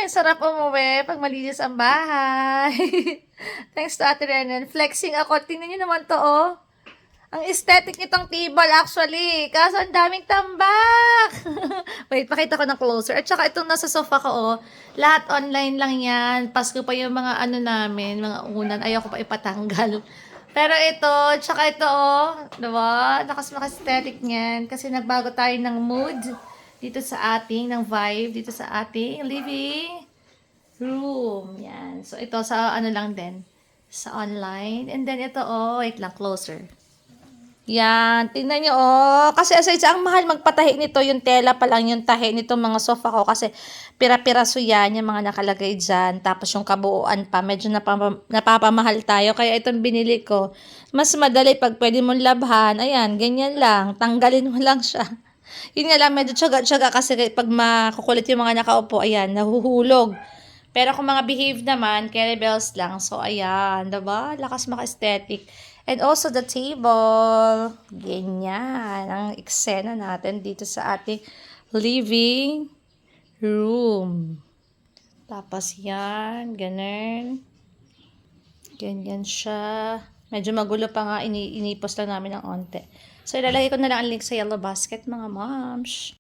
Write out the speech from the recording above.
Ay, sarap umuwi pag malinis ang bahay. Thanks to Ate Renan. Flexing ako. Tingnan niyo naman to, oh. Ang aesthetic nitong table actually. Kaso ang daming tambak. Wait, pakita ko ng closer. At saka itong nasa sofa ko, oh. Lahat online lang yan. Pasko pa yung mga ano namin, mga unan. Ayoko pa ipatanggal. Pero ito, tsaka ito, oh. Diba? Lakas aesthetic niyan. Kasi nagbago tayo ng mood dito sa ating, ng vibe, dito sa ating living room. Yan. So, ito sa ano lang din. Sa online. And then ito, oh, wait lang, closer. Yan, tingnan nyo, oh. Kasi aside sa ang mahal magpatahi nito, yung tela pa lang yung tahi nitong mga sofa ko. Kasi pira-piraso yan, yung mga nakalagay dyan. Tapos yung kabuuan pa, medyo napapamahal tayo. Kaya itong binili ko, mas madali pag pwede mong labhan. Ayan, ganyan lang. Tanggalin mo lang siya. Yun nga lang, medyo tsaga-tsaga kasi pag makukulit yung mga nakaupo, ayan, nahuhulog. Pero kung mga behave naman, carry bells lang. So, ayan, diba? Lakas maka-aesthetic. And also the table. Ganyan. Ang eksena natin dito sa ating living room. Tapos yan, ganun. Ganyan siya. Medyo magulo pa nga, inipos lang namin ng onte. So, ilalagay ko na lang ang link sa yellow basket, mga moms.